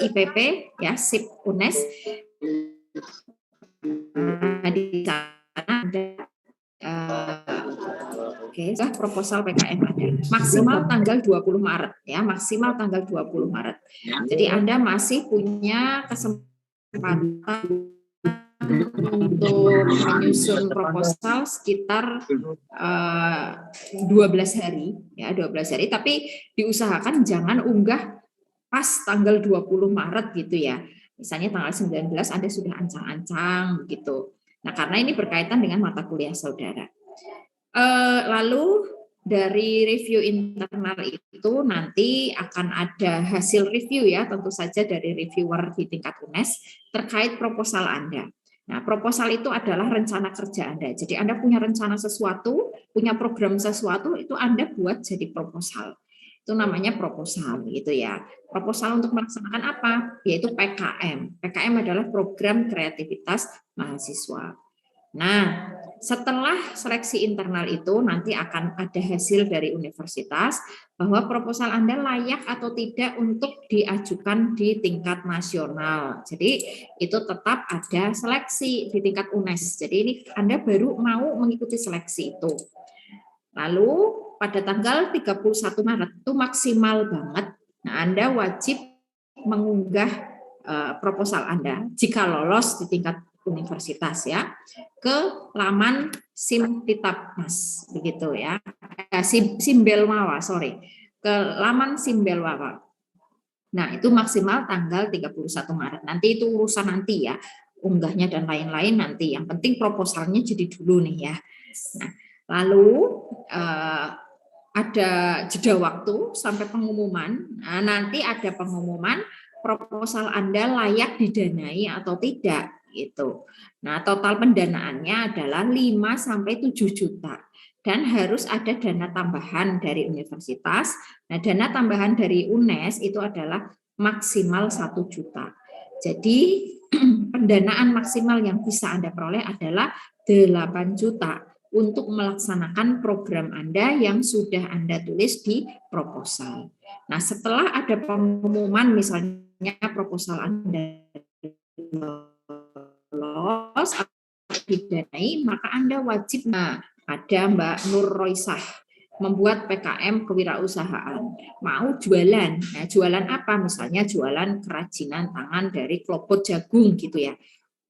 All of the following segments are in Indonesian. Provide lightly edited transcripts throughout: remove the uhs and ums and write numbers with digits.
IPP ya, SIP UNES. Di sana ada proposal PKM ada. Maksimal tanggal 20 Maret ya, maksimal tanggal 20 Maret. Jadi Anda masih punya kesempatan untuk menyusun proposal sekitar 12 hari ya, 12 hari, tapi diusahakan jangan unggah pas tanggal 20 Maret gitu ya. Misalnya tanggal 19 Anda sudah ancang-ancang gitu. Nah, karena ini berkaitan dengan mata kuliah saudara. Lalu dari review internal itu nanti akan ada hasil review ya, tentu saja dari reviewer di tingkat UNES terkait proposal Anda. Nah, proposal itu adalah rencana kerja Anda. Jadi Anda punya rencana sesuatu, punya program sesuatu, itu Anda buat jadi proposal. Itu namanya proposal gitu ya. Proposal untuk melaksanakan apa? Yaitu PKM. PKM adalah program kreativitas mahasiswa. Nah, setelah seleksi internal itu nanti akan ada hasil dari universitas bahwa proposal Anda layak atau tidak untuk diajukan di tingkat nasional. Jadi itu tetap ada seleksi di tingkat UNES. Jadi ini Anda baru mau mengikuti seleksi itu. Lalu pada tanggal 31 Maret itu maksimal banget. Nah, Anda wajib mengunggah proposal Anda jika lolos di tingkat universitas ya ke laman Simtitapmas begitu ya, Simbelwawa ke laman Simbelwawa. Nah, itu maksimal tanggal 31 Maret. Nanti itu urusan nanti ya, unggahnya dan lain-lain nanti. Yang penting proposalnya jadi dulu nih ya. Nah, lalu ada jeda waktu sampai pengumuman. Nah, nanti ada pengumuman proposal Anda layak didanai atau tidak gitu. Nah, total pendanaannya adalah 5 sampai 7 juta dan harus ada dana tambahan dari universitas. Nah, dana tambahan dari UNES itu adalah maksimal 1 juta. Jadi pendanaan maksimal yang bisa Anda peroleh adalah 8 juta untuk melaksanakan program Anda yang sudah Anda tulis di proposal. Nah, setelah ada pengumuman misalnya proposal Anda lolos didanai, maka Anda wajib ada Mbak Nur Roisah membuat PKM kewirausahaan, mau jualan. Nah, jualan apa? Misalnya jualan kerajinan tangan dari klopot jagung gitu ya.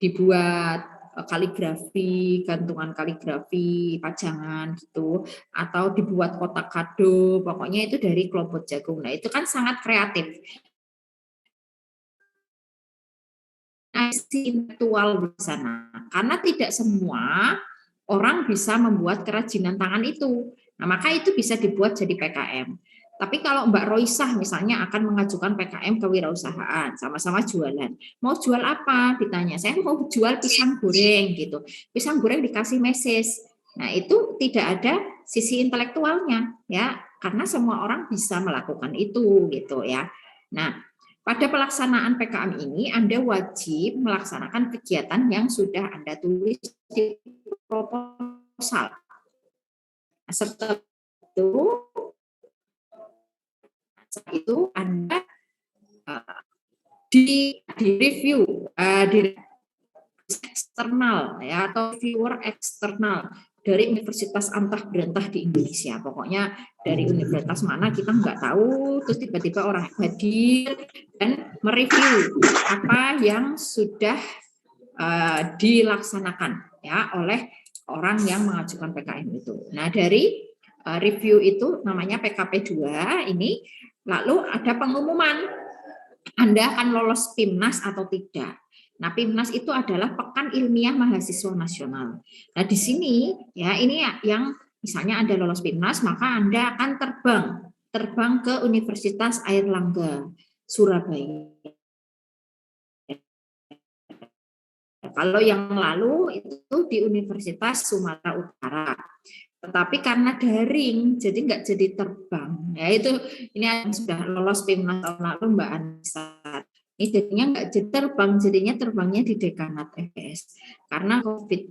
Dibuat kaligrafi, gantungan kaligrafi, pajangan gitu, atau dibuat kotak kado, pokoknya itu dari klopot jagung. Nah, itu kan sangat kreatif. Intelektual di sana, karena tidak semua orang bisa membuat kerajinan tangan itu. Nah, maka itu bisa dibuat jadi PKM. Tapi kalau Mbak Roisah misalnya akan mengajukan PKM kewirausahaan, sama-sama jualan. Mau jual apa? Ditanya, saya mau jual pisang goreng gitu. Pisang goreng dikasih meses. Nah, itu tidak ada sisi intelektualnya ya, karena semua orang bisa melakukan itu gitu ya. Nah, pada pelaksanaan PKM ini, Anda wajib melaksanakan kegiatan yang sudah Anda tulis di proposal. Setelah itu Anda di review di eksternal ya, atau viewer eksternal dari universitas antah berantah di Indonesia. Pokoknya dari universitas mana kita nggak tahu, terus tiba-tiba orang hadir dan mereview apa yang sudah dilaksanakan ya oleh orang yang mengajukan PKM itu. Nah, dari review itu namanya PKP 2 ini, lalu ada pengumuman Anda akan lolos PIMNAS atau tidak. Nah, PIMNAS itu adalah Pekan Ilmiah Mahasiswa Nasional. Nah, di sini ya ini yang misalnya Anda lolos PIMNAS, maka Anda akan terbang ke Universitas Airlangga Surabaya. Kalau yang lalu itu di Universitas Sumatera Utara. Tetapi karena daring, jadi nggak jadi terbang. Ya itu, ini yang sudah lolos PIMNAS tahun lalu Mbak Anissa. Ini jadinya nggak jadi terbang, jadinya terbangnya di dekanat FPS karena COVID.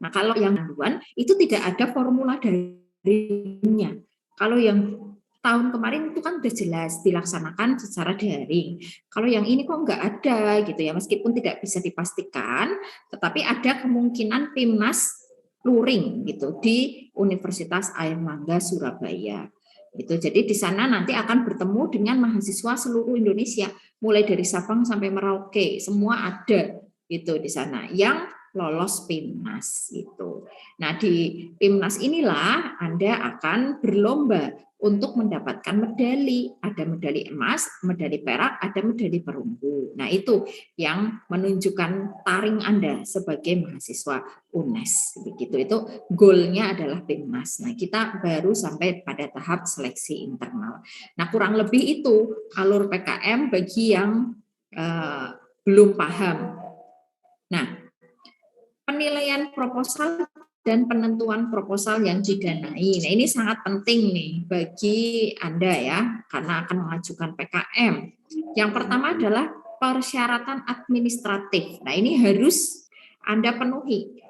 Nah, kalau yang duluan itu tidak ada formula daringnya. Kalau yang tahun kemarin itu kan udah jelas dilaksanakan secara daring. Kalau yang ini kok nggak ada gitu ya, meskipun tidak bisa dipastikan, tetapi ada kemungkinan PIMNAS luring gitu di Universitas Airlangga Surabaya. Itu jadi di sana nanti akan bertemu dengan mahasiswa seluruh Indonesia, mulai dari Sabang sampai Merauke, semua ada gitu di sana yang lolos PIMNAS gitu. Nah, di PIMNAS inilah Anda akan berlomba untuk mendapatkan medali. Ada medali emas, medali perak, ada medali perunggu. Nah, itu yang menunjukkan taring Anda sebagai mahasiswa UNES. Begitu, itu goalnya adalah PIMNAS. Nah, kita baru sampai pada tahap seleksi internal. Nah, kurang lebih itu alur PKM bagi yang belum paham. Nah, penilaian proposal dan penentuan proposal yang didanai. Nah, ini sangat penting nih bagi Anda ya, karena akan mengajukan PKM. Yang pertama adalah persyaratan administratif. Nah, ini harus Anda penuhi.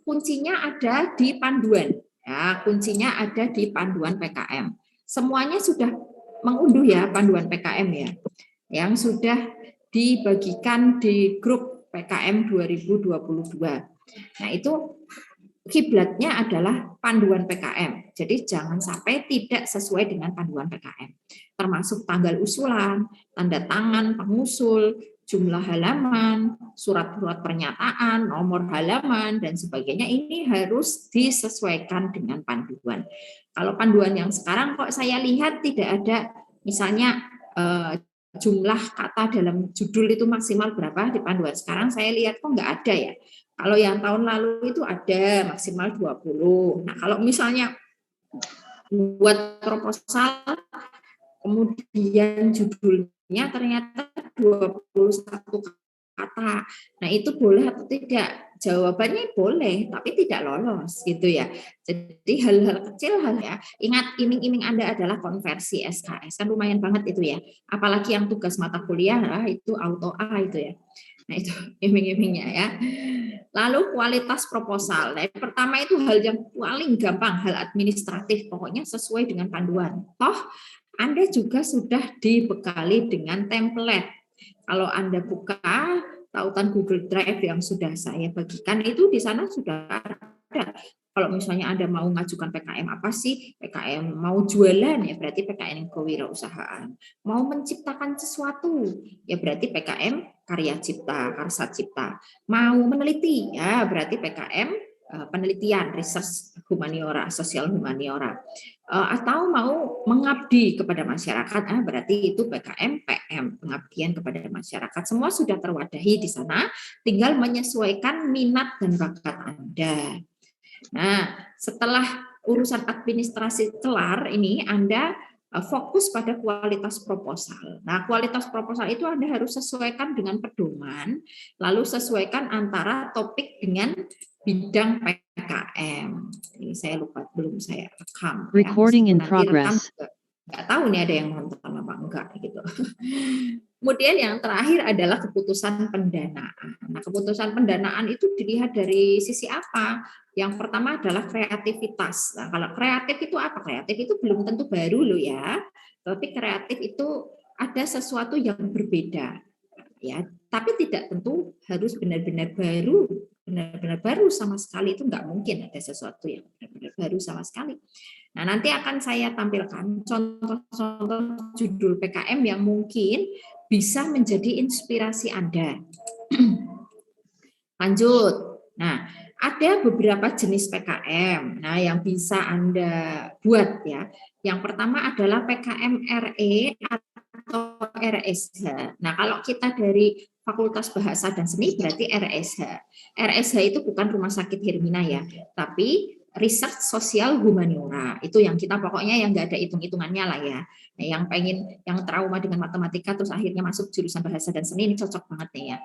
Kuncinya ada di panduan. Ya, kuncinya ada di panduan PKM. Semuanya sudah mengunduh ya panduan PKM ya, yang sudah dibagikan di grup PKM 2022. Nah, itu kiblatnya adalah panduan PKM. Jadi jangan sampai tidak sesuai dengan panduan PKM. Termasuk tanggal usulan, tanda tangan pengusul, jumlah halaman, surat-surat pernyataan, nomor halaman, dan sebagainya. Ini harus disesuaikan dengan panduan. Kalau panduan yang sekarang kok saya lihat tidak ada, misalnya jumlah kata dalam judul itu maksimal berapa di panduan sekarang, saya lihat kok nggak ada ya. Kalau yang tahun lalu itu ada maksimal 20. Nah, kalau misalnya buat proposal kemudian judulnya ternyata 21 kata. Nah, itu boleh atau tidak? Jawabannya boleh, tapi tidak lolos gitu ya. Jadi hal-hal kecil hal ya. Ingat, iming-iming Anda adalah konversi SKS. Kan lumayan banget itu ya. Apalagi yang tugas mata kuliah itu auto A itu ya. Nah, itu iming-imingnya ya. Lalu kualitas proposal. Nah, pertama itu hal yang paling gampang, hal administratif. Pokoknya sesuai dengan panduan. Toh, Anda juga sudah dibekali dengan template. Kalau Anda buka tautan Google Drive yang sudah saya bagikan, itu di sana sudah ada. Kalau misalnya Anda mau mengajukan PKM apa sih? PKM mau jualan ya berarti PKM kewirausahaan. Mau menciptakan sesuatu ya berarti PKM karya cipta, karsa cipta. Mau meneliti ya berarti PKM penelitian, research humaniora, sosial humaniora. Atau mau mengabdi kepada masyarakat, berarti itu PKM PM, pengabdian kepada masyarakat. Semua sudah terwadahi di sana, tinggal menyesuaikan minat dan bakat Anda. Nah, setelah urusan administrasi kelar ini, Anda fokus pada kualitas proposal. Nah, kualitas proposal itu Anda harus sesuaikan dengan pedoman, lalu sesuaikan antara topik dengan bidang PKM. Ini saya lupa, belum saya rekam. Recording in Nanti rekam progress. nggak tahu nih ada yang nonton apa enggak gitu. Kemudian yang terakhir adalah keputusan pendanaan. Nah, keputusan pendanaan itu dilihat dari sisi apa? Yang pertama adalah kreativitas. Nah, kalau kreatif itu apa? Kreatif itu belum tentu baru loh ya. Tapi kreatif itu ada sesuatu yang berbeda. Ya, tapi tidak tentu harus benar-benar baru. Benar-benar baru sama sekali itu nggak mungkin ada sesuatu yang benar-benar baru sama sekali. Nah, nanti akan saya tampilkan contoh-contoh judul PKM yang mungkin bisa menjadi inspirasi Anda. Lanjut. Nah, ada beberapa jenis PKM. Nah, yang bisa Anda buat ya. Yang pertama adalah PKM RE atau RSH. Nah, kalau kita dari Fakultas Bahasa dan Seni berarti RSH. RSH itu bukan Rumah Sakit Hermina ya, tapi Research Sosial Humaniora. Itu yang kita pokoknya yang nggak ada hitung-hitungannya lah ya. Nah, yang pengen yang trauma dengan matematika terus akhirnya masuk jurusan Bahasa dan Seni ini cocok banget nih ya.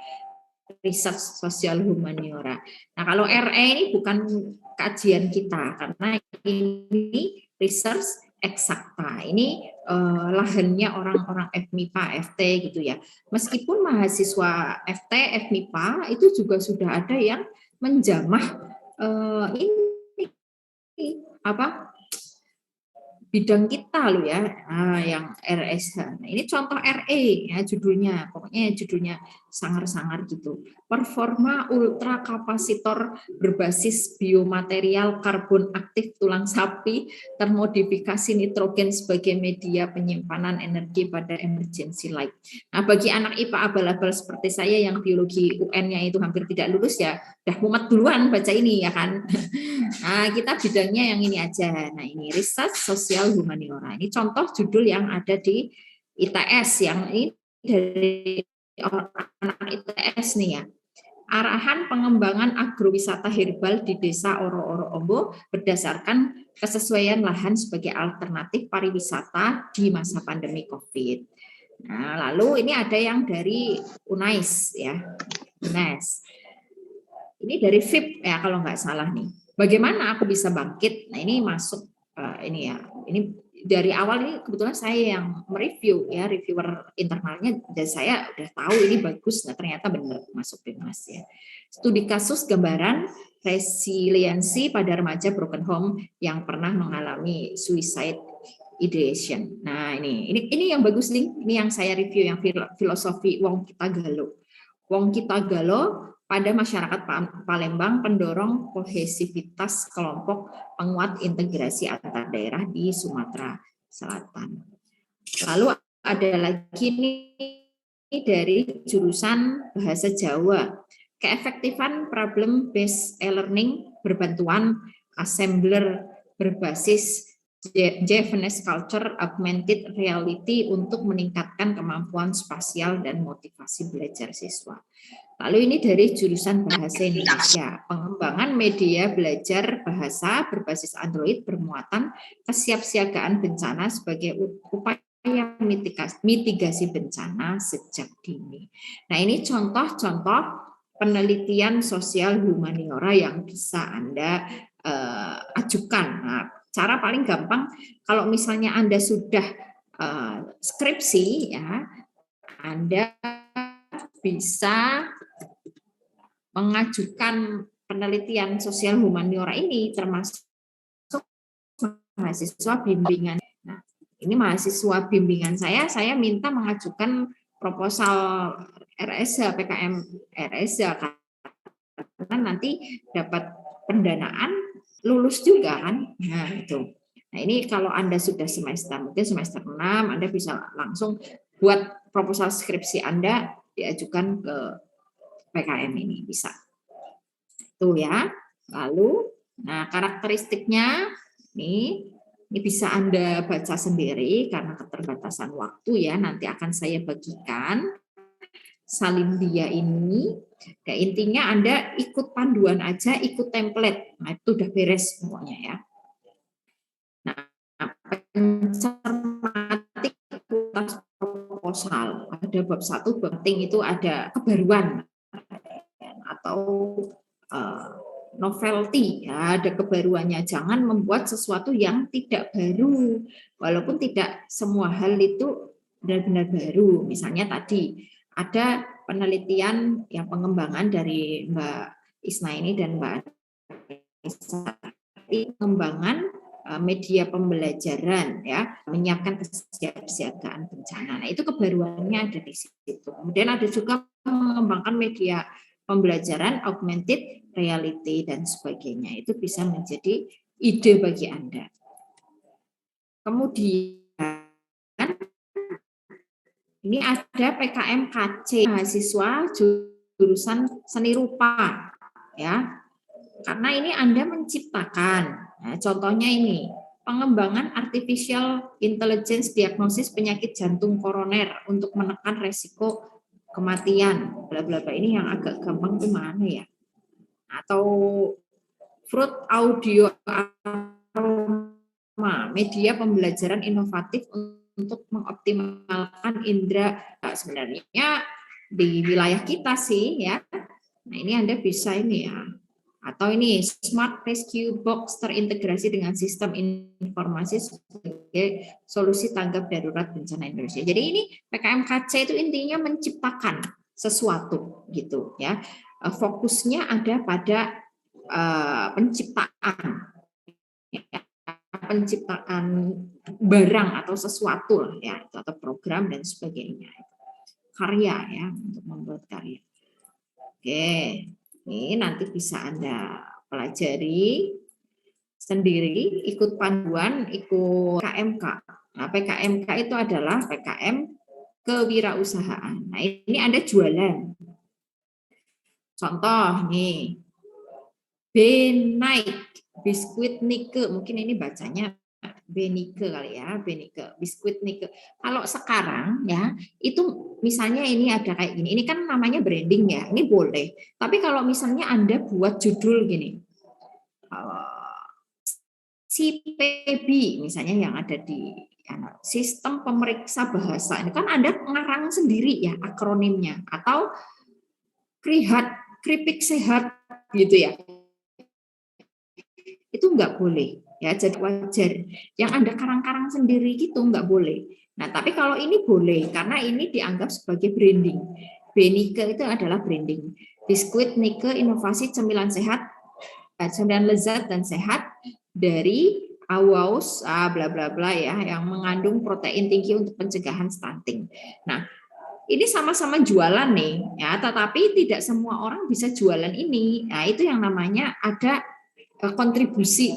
Research Sosial Humaniora. Nah, kalau RE ini bukan kajian kita karena ini research eksakta. Ini lahannya orang-orang FMIPA, FT gitu ya. Meskipun mahasiswa FT, FMIPA itu juga sudah ada yang menjamah ini apa bidang kita loh ya, yang RSH. Nah, ini contoh RE ya judulnya, pokoknya judulnya sangar-sangar gitu. Performa ultra kapasitor berbasis biomaterial karbon aktif tulang sapi termodifikasi nitrogen sebagai media penyimpanan energi pada emergency light. Nah, bagi anak IPA abal-abal seperti saya yang biologi UN-nya itu hampir tidak lulus ya, udah mumet duluan baca ini ya kan. Nah, kita bidangnya yang ini aja. Nah, ini riset sosial humaniora. Ini contoh judul yang ada di ITS yang ini dari anak ITS nih ya. Arahan pengembangan agrowisata herbal di Desa Oro-Oro Ombo berdasarkan kesesuaian lahan sebagai alternatif pariwisata di masa pandemi COVID. Nah, lalu ini ada yang dari UNAIS ya. UNAIS. Ini dari VIP ya kalau nggak salah nih. Bagaimana aku bisa bangkit? Nah ini masuk ini ya. Ini dari awal ini kebetulan saya yang mereview ya, reviewer internalnya, dan saya udah tahu ini bagus. Nah ternyata benar masuk Binmas ya. Studi kasus gambaran resiliensi pada remaja broken home yang pernah mengalami suicide ideation. Nah ini yang bagus nih. Ini yang saya review yang filosofi Wong Kitagalo. Wong Kitagalo pada masyarakat Palembang pendorong kohesivitas kelompok penguat integrasi antar daerah di Sumatera Selatan. Lalu ada lagi ini dari jurusan Bahasa Jawa, keefektifan problem based e-learning berbantuan assembler berbasis Japanese Culture Augmented Reality untuk meningkatkan kemampuan spasial dan motivasi belajar siswa. Lalu ini dari jurusan Bahasa Indonesia, pengembangan media belajar bahasa berbasis Android bermuatan kesiapsiagaan bencana sebagai upaya mitigasi bencana sejak dini. Nah ini contoh-contoh penelitian sosial humaniora yang bisa Anda ajukan. Nah, cara paling gampang kalau misalnya Anda sudah skripsi ya, Anda bisa mengajukan penelitian sosial humaniora ini termasuk mahasiswa bimbingan. Nah, ini mahasiswa bimbingan saya minta mengajukan proposal RSH, PKM RSH karena nanti dapat pendanaan lulus juga kan. Nah, itu. Nah, ini kalau Anda sudah mungkin semester 6, Anda bisa langsung buat proposal skripsi Anda diajukan ke PKM ini bisa. Tuh ya. Lalu, nah karakteristiknya ini bisa Anda baca sendiri karena keterbatasan waktu ya. Nanti akan saya bagikan salin dia ini. Ya, intinya Anda ikut panduan aja, ikut template. Nah, itu udah beres semuanya ya. Nah, pencermati proposal. Ada bab 1, bab penting itu ada kebaruan atau novelty ya, ada kebaruannya. Jangan membuat sesuatu yang tidak baru, walaupun tidak semua hal itu benar-benar baru. Misalnya tadi ada penelitian yang pengembangan dari Mbak Isna ini dan Mbak Anissa, pengembangan media pembelajaran ya, menyiapkan kesiapsiagaan bencana. Nah, itu kebaruannya ada di situ. Kemudian ada juga mengembangkan media pembelajaran augmented reality dan sebagainya. Itu bisa menjadi ide bagi Anda. Kemudian ini ada PKM KC mahasiswa jurusan seni rupa ya. Karena ini Anda menciptakan. Nah, contohnya ini pengembangan artificial intelligence diagnosis penyakit jantung koroner untuk menekan resiko kematian. Bla bla bla, ini yang agak gampang tuh mana ya? Atau fruit audio aroma, media pembelajaran inovatif untuk mengoptimalkan indera. Nah, sebenarnya di wilayah kita sih ya. Nah, ini Anda bisa ini ya. Atau ini Smart Rescue Box terintegrasi dengan sistem informasi sebagai solusi tanggap darurat bencana Indonesia. Jadi ini PKMKC itu intinya menciptakan sesuatu gitu ya. Fokusnya ada pada penciptaan barang atau sesuatu lah ya, atau program dan sebagainya. Karya ya, untuk membuat karya. Oke, ini nanti bisa Anda pelajari sendiri, ikut panduan, ikut PKMK. Nah, PKMK itu adalah PKM kewirausahaan. Nah, ini Anda jualan. Contoh nih, Benike, biskuit Nike, mungkin ini bacanya Benike kali ya, Benike, biskuit Nike. Kalau sekarang ya, itu misalnya ini ada kayak gini, ini kan namanya branding ya, ini boleh. Tapi kalau misalnya Anda buat judul gini, si PB misalnya yang ada di sistem pemeriksa bahasa, ini kan Anda ngarang sendiri ya akronimnya, atau krihat, keripik sehat gitu ya. Itu nggak boleh ya, jadi wajar yang Anda karang-karang sendiri gitu nggak boleh. Nah tapi kalau ini boleh karena ini dianggap sebagai branding. Benike itu adalah branding, biskuit Nike inovasi cemilan sehat, cemilan lezat dan sehat dari Awaus bla bla bla ya, yang mengandung protein tinggi untuk pencegahan stunting. Nah ini sama-sama jualan nih ya, tetapi tidak semua orang bisa jualan ini. Nah itu yang namanya ada kontribusi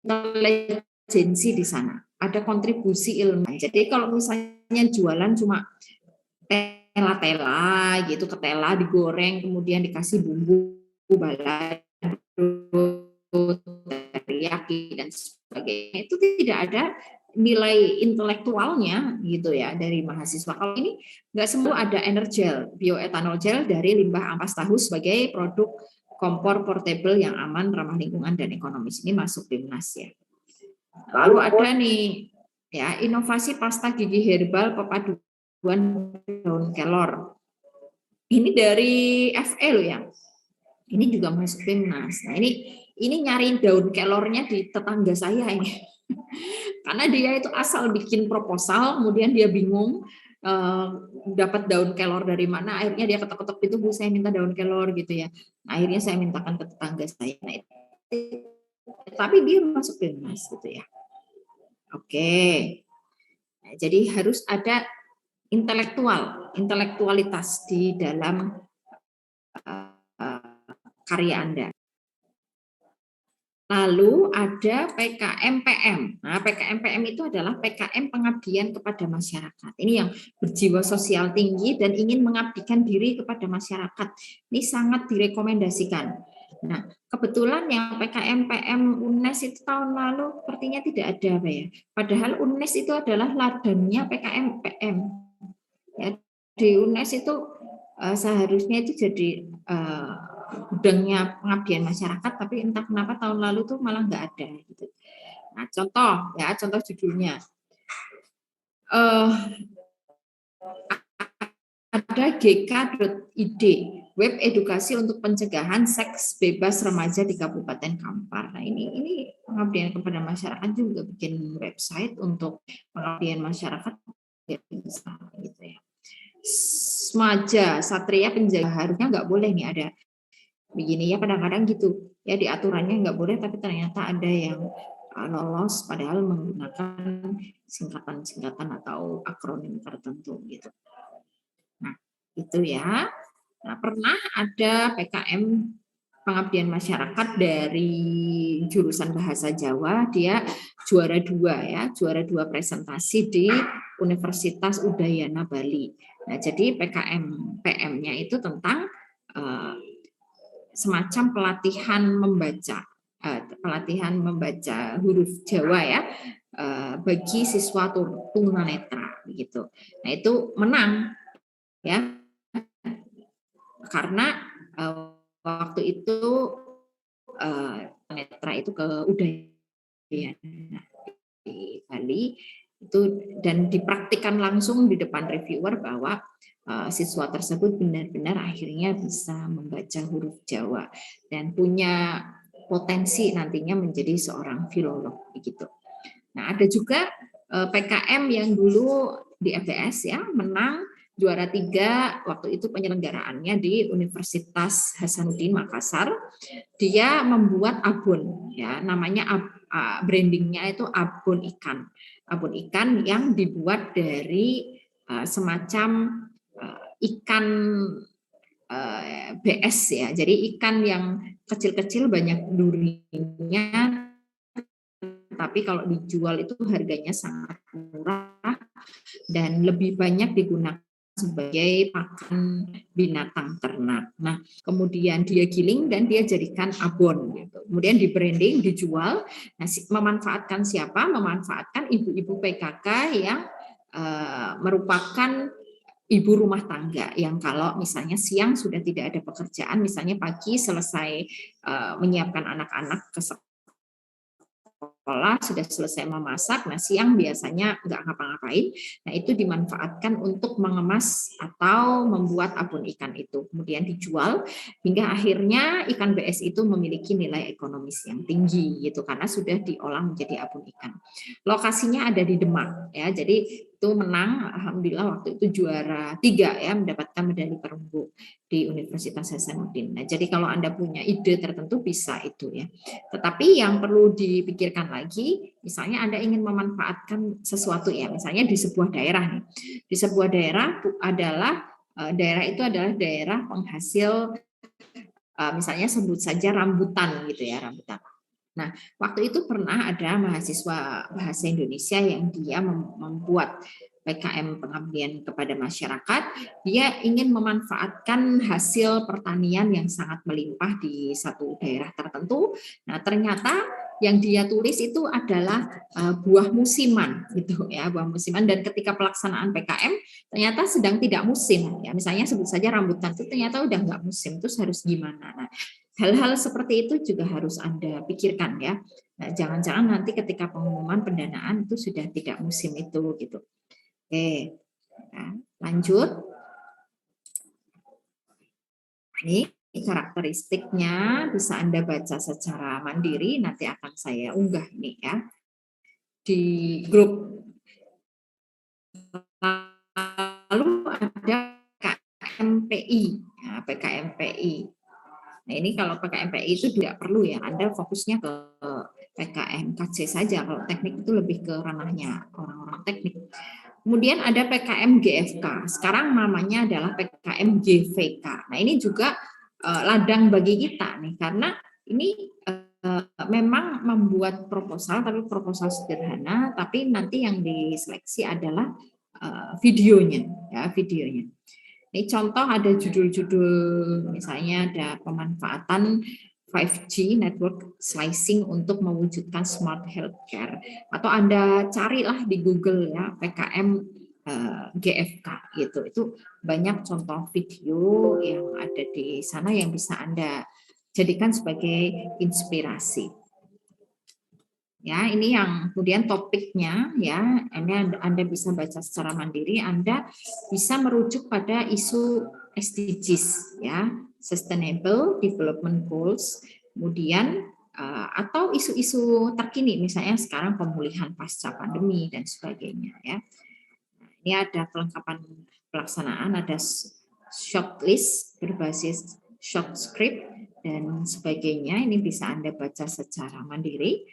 intelijensi di sana, ada kontribusi ilmu. Jadi kalau misalnya jualan cuma tela-tela gitu, ketela digoreng kemudian dikasih bumbu balado, teriyaki dan sebagainya, itu tidak ada nilai intelektualnya gitu ya dari mahasiswa. Kalau ini nggak semua ada energel, bioetanol gel dari limbah ampas tahu sebagai produk kompor portable yang aman, ramah lingkungan dan ekonomis. Ini masuk BIMNAS ya. Lalu ada nih ya, inovasi pasta gigi herbal pepaduan daun kelor. Ini dari FE loh ya. Ini juga masuk BIMNAS. Nah, ini nyariin daun kelornya di tetangga saya ini. Karena dia itu asal bikin proposal, kemudian dia bingung dapat daun kelor dari mana, akhirnya dia ketok-ketok itu, Bu saya minta daun kelor gitu ya. Nah, akhirnya saya mintakan ke tetangga saya. Nah, tapi dia masuk BIMNAS gitu ya. Oke. Nah, jadi harus ada intelektualitas di dalam karya Anda. Lalu ada PKM-PM. Nah, PKM-PM itu adalah PKM pengabdian kepada masyarakat. Ini yang berjiwa sosial tinggi dan ingin mengabdikan diri kepada masyarakat. Ini sangat direkomendasikan. Nah, kebetulan yang PKM-PM UNES itu tahun lalu sepertinya tidak ada, Pak ya. Padahal UNES itu adalah ladangnya PKM-PM. Ya, di UNES itu seharusnya itu jadi gudangnya pengabdian masyarakat, tapi entah kenapa tahun lalu tuh malah nggak ada gitu. Nah, contoh judulnya ada gk.id, web edukasi untuk pencegahan seks bebas remaja di Kabupaten Kampar. Nah, ini pengabdian kepada masyarakat juga bikin website untuk pengabdian masyarakat gitu ya. Smaja, Satria Penjaga, harusnya nggak boleh nih ada begini ya, kadang-kadang gitu ya, di aturannya nggak boleh tapi ternyata ada yang lolos padahal menggunakan singkatan-singkatan atau akronim tertentu gitu. Nah itu ya. Nah, pernah ada PKM pengabdian masyarakat dari jurusan bahasa Jawa, dia juara 2 ya, juara 2 presentasi di Universitas Udayana Bali. Nah jadi PKM PM-nya itu tentang semacam pelatihan membaca huruf Jawa ya bagi siswa tunanetra begitu. Nah itu menang ya karena waktu itu tunanetra itu ke Udayana di Bali itu dan dipraktikkan langsung di depan reviewer bahwa siswa tersebut benar-benar akhirnya bisa membaca huruf Jawa dan punya potensi nantinya menjadi seorang filolog begitu. Nah, ada juga PKM yang dulu di FDS ya menang juara 3 waktu itu penyelenggaraannya di Universitas Hasanuddin Makassar. Dia membuat abon ya, namanya brandingnya itu abon ikan yang dibuat dari semacam ikan BS ya, jadi ikan yang kecil-kecil banyak durinya, tapi kalau dijual itu harganya sangat murah dan lebih banyak digunakan sebagai pakan binatang ternak. Nah, kemudian dia giling dan dia jadikan abon gitu. Kemudian di branding, dijual. Nah, memanfaatkan siapa? Memanfaatkan ibu-ibu PKK yang merupakan ibu rumah tangga yang kalau misalnya siang sudah tidak ada pekerjaan, misalnya pagi selesai menyiapkan anak-anak ke sekolah, sudah selesai memasak, nah siang biasanya nggak ngapa-ngapain, nah itu dimanfaatkan untuk mengemas atau membuat abon ikan itu, kemudian dijual hingga akhirnya ikan BS itu memiliki nilai ekonomis yang tinggi gitu karena sudah diolah menjadi abon ikan. Lokasinya ada di Demak ya, jadi itu menang, alhamdulillah waktu itu juara 3 ya, mendapatkan medali perunggu di Universitas Hasanuddin. Nah, jadi kalau Anda punya ide tertentu bisa itu ya. Tetapi yang perlu dipikirkan lagi, misalnya Anda ingin memanfaatkan sesuatu ya, misalnya di sebuah daerah nih. Di sebuah daerah daerah itu adalah daerah penghasil misalnya sebut saja rambutan gitu ya, rambutan. Nah, waktu itu pernah ada mahasiswa bahasa Indonesia yang dia membuat PKM pengabdian kepada masyarakat, dia ingin memanfaatkan hasil pertanian yang sangat melimpah di satu daerah tertentu. Nah, ternyata yang dia tulis itu adalah buah musiman gitu ya, buah musiman, dan ketika pelaksanaan PKM ternyata sedang tidak musim ya. Misalnya sebut saja rambutan itu ternyata udah nggak musim, terus harus gimana? Nah, hal-hal seperti itu juga harus Anda pikirkan ya. Nah, jangan-jangan nanti ketika pengumuman pendanaan itu sudah tidak musim itu gitu. Oke, nah, lanjut. Ini karakteristiknya bisa Anda baca secara mandiri, nanti akan saya unggah nih ya di grup. Lalu ada PKMPI, nah, PKMPI. Nah, ini kalau PKMPI itu tidak perlu ya, Anda fokusnya ke PKMKC saja, kalau teknik itu lebih ke ranahnya orang-orang teknik. Kemudian ada PKM GFK, sekarang namanya adalah PKM GVK. Nah, ini juga ladang bagi kita nih, karena ini memang membuat proposal, tapi proposal sederhana, tapi nanti yang diseleksi adalah videonya, ya videonya. Ini contoh ada judul-judul, misalnya ada pemanfaatan 5G network slicing untuk mewujudkan smart healthcare, atau Anda carilah di Google ya PKM GFK gitu. Itu banyak contoh video yang ada di sana yang bisa Anda jadikan sebagai inspirasi. Ya, ini yang kemudian topiknya ya, ini Anda bisa baca secara mandiri, Anda bisa merujuk pada isu SDGs ya, Sustainable Development Goals, kemudian atau isu-isu terkini misalnya sekarang pemulihan pasca pandemi dan sebagainya ya. Nah, ini ada kelengkapan pelaksanaan, ada shortlist berbasis short script dan sebagainya, ini bisa Anda baca secara mandiri.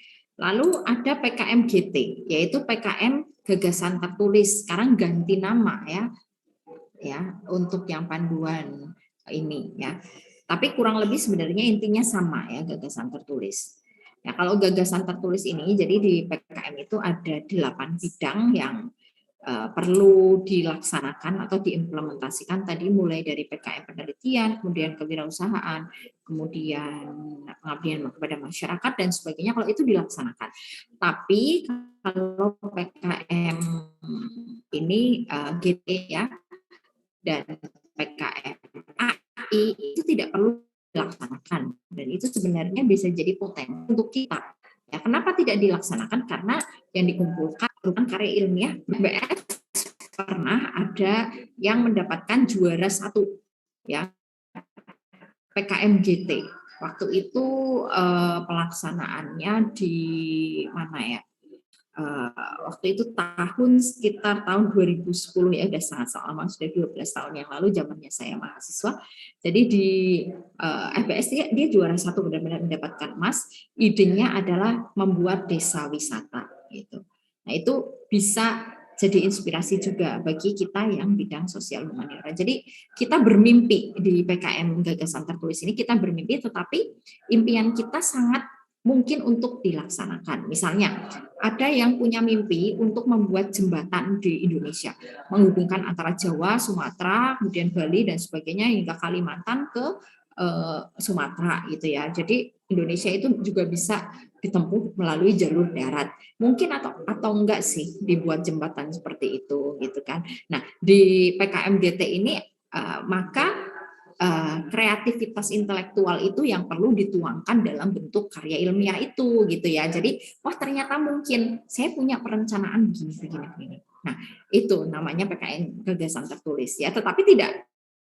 Lalu ada PKM GT, yaitu PKM gagasan tertulis. Sekarang ganti nama ya untuk yang panduan ini ya. Tapi kurang lebih sebenarnya intinya sama ya, gagasan tertulis. Ya, kalau gagasan tertulis ini, jadi di PKM itu ada 8 bidang yang perlu dilaksanakan atau diimplementasikan tadi, mulai dari PKM penelitian, kemudian kewirausahaan, kemudian pengabdian kepada masyarakat dan sebagainya, kalau itu dilaksanakan. Tapi kalau PKM ini GT ya dan PKM AI itu tidak perlu dilaksanakan, dan itu sebenarnya bisa jadi potensi untuk kita. Ya, kenapa tidak dilaksanakan? Karena yang dikumpulkan merupakan karya ilmiah. BS pernah ada yang mendapatkan juara 1 ya, PKM GT. Waktu itu pelaksanaannya di mana ya? waktu itu sekitar tahun 2010 ya, udah sangat lama, sudah 12 tahun yang lalu zamannya saya mahasiswa. Jadi di FBS dia juara 1, benar-benar mendapatkan emas. Idenya adalah membuat desa wisata gitu. Nah, itu bisa jadi inspirasi juga bagi kita yang bidang sosial humaniora. Jadi kita bermimpi di PKM Gagasan Tertulis ini, kita bermimpi, tetapi impian kita sangat mungkin untuk dilaksanakan. Misalnya, ada yang punya mimpi untuk membuat jembatan di Indonesia, menghubungkan antara Jawa, Sumatera, kemudian Bali dan sebagainya hingga Kalimantan ke Sumatera gitu ya. Jadi Indonesia itu juga bisa ditempuh melalui jalur darat. Mungkin atau enggak sih dibuat jembatan seperti itu gitu kan. Nah, di PKMGT ini maka kreativitas intelektual itu yang perlu dituangkan dalam bentuk karya ilmiah itu gitu ya. Jadi, wah ternyata mungkin saya punya perencanaan begini. Nah, itu namanya PKN Gagasan Tertulis ya, tetapi tidak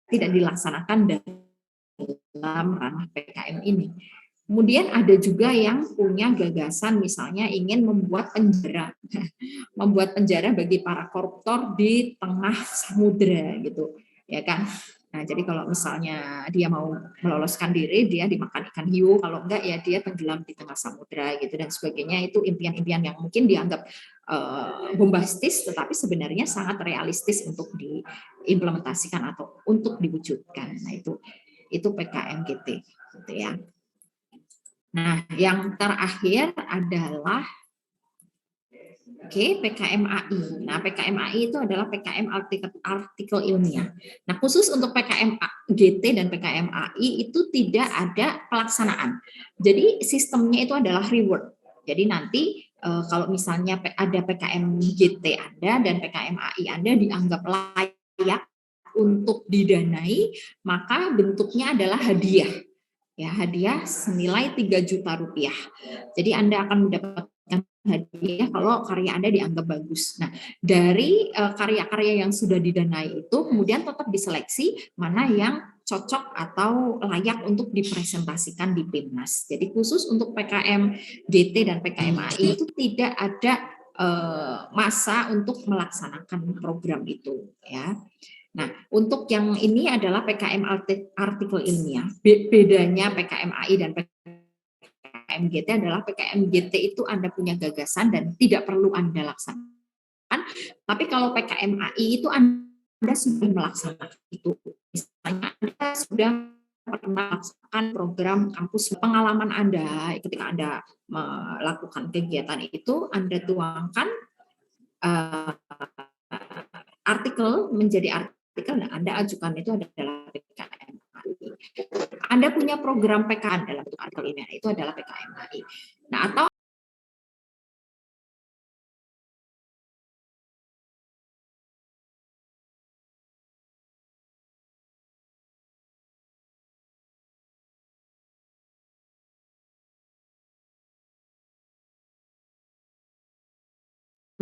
dilaksanakan dalam ranah PKM ini. Kemudian ada juga yang punya gagasan misalnya ingin membuat penjara bagi para koruptor di tengah samudera gitu, ya kan. Nah, jadi kalau misalnya dia mau meloloskan diri, dia dimakan ikan hiu, kalau enggak ya dia tenggelam di tengah samudera gitu dan sebagainya. Itu impian-impian yang mungkin dianggap bombastis, tetapi sebenarnya sangat realistis untuk diimplementasikan atau untuk diwujudkan. Nah, itu PKMGT gitu ya. Nah, yang terakhir adalah PKMAI. Nah, PKMAI itu adalah PKM artikel ilmiah. Nah, khusus untuk PKM GT dan PKMAI itu tidak ada pelaksanaan. Jadi sistemnya itu adalah reward. Jadi nanti kalau misalnya ada PKM GT Anda dan PKMAI Anda dianggap layak untuk didanai, maka bentuknya adalah hadiah. Ya, hadiah senilai 3 juta rupiah. Jadi Anda akan mendapatkan hadiah kalau karya Anda dianggap bagus. Nah, dari karya-karya yang sudah didanai itu kemudian tetap diseleksi mana yang cocok atau layak untuk dipresentasikan di PIMNAS. Jadi khusus untuk PKM GT dan PKMAI itu tidak ada masa untuk melaksanakan program itu ya. Nah, untuk yang ini adalah PKM artikel ilmiah. Bedanya PKMAI dan PKMGT adalah PKMGT itu Anda punya gagasan dan tidak perlu Anda laksanakan. Tapi kalau PKMAI itu Anda sudah melaksanakan itu. Misalnya Anda sudah pernah melaksanakan program kampus, pengalaman Anda ketika Anda melakukan kegiatan itu Anda tuangkan artikel menjadi artikel. Nah, Anda ajukan itu adalah PKMAI. Anda punya program PKN dalam bentuk artikel ini, itu adalah PKMAI. Nah, atau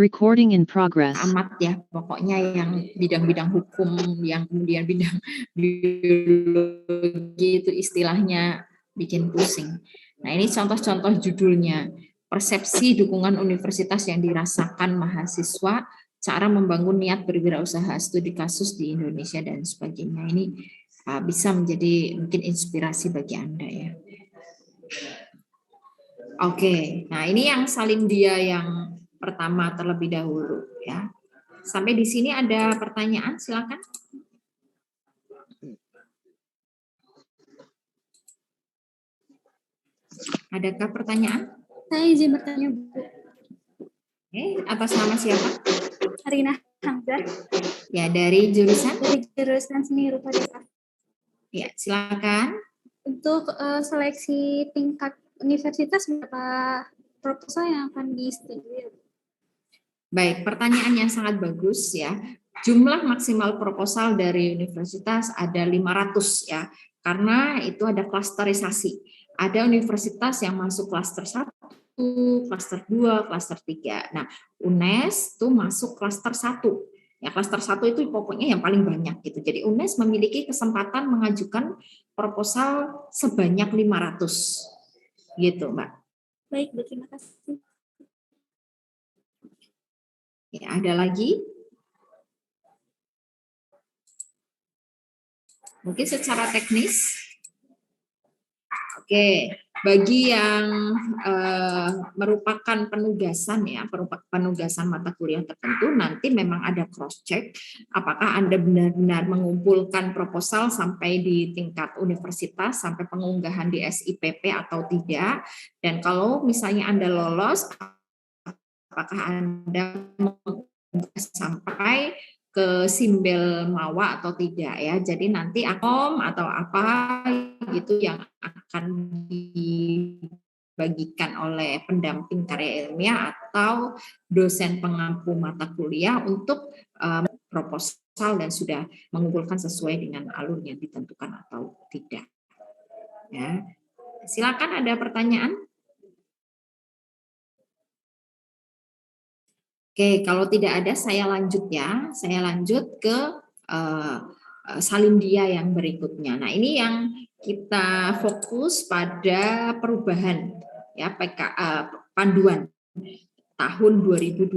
Recording in progress. amat ya, pokoknya yang bidang-bidang hukum, yang kemudian bidang biologi itu istilahnya bikin pusing. Nah, ini contoh-contoh judulnya. Persepsi dukungan universitas yang dirasakan mahasiswa, cara membangun niat berwirausaha, studi kasus di Indonesia dan sebagainya. Ini bisa menjadi mungkin inspirasi bagi Anda ya. Oke, nah ini yang salin dia yang pertama terlebih dahulu ya. Sampai di sini ada pertanyaan, silakan. Adakah pertanyaan? Saya izin bertanya, Bu. Oke, atas nama siapa? Arina Hamzah. Ya, dari jurusan? Dari jurusan Seni Rupa Desa. Ya, silakan. Untuk seleksi tingkat universitas, berapa proposal yang akan disetujui? Baik, pertanyaan yang sangat bagus ya. Jumlah maksimal proposal dari universitas ada 500 ya, karena itu ada klasterisasi. Ada universitas yang masuk klaster 1, klaster 2, klaster 3. Nah, UNES itu masuk klaster 1. Ya, klaster 1 itu pokoknya yang paling banyak gitu. Jadi UNES memiliki kesempatan mengajukan proposal sebanyak 500. Gitu, Mbak. Baik, Bu, terima kasih. Ya, ada lagi? Mungkin secara teknis. Oke, bagi yang merupakan penugasan ya, penugasan mata kuliah tertentu, nanti memang ada cross check apakah Anda benar-benar mengumpulkan proposal sampai di tingkat universitas, sampai pengunggahan di SIPP atau tidak. Dan kalau misalnya Anda lolos, apakah Anda sampai ke simbel mawa atau tidak ya. Jadi nanti akom atau apa gitu yang akan dibagikan oleh pendamping karya ilmiah atau dosen pengampu mata kuliah untuk proposal dan sudah mengumpulkan sesuai dengan alur yang ditentukan atau tidak. Ya. Silakan, ada pertanyaan? Oke, kalau tidak ada saya lanjut ya. Saya lanjut ke Salindia yang berikutnya. Nah, ini yang kita fokus pada perubahan ya panduan tahun 2022.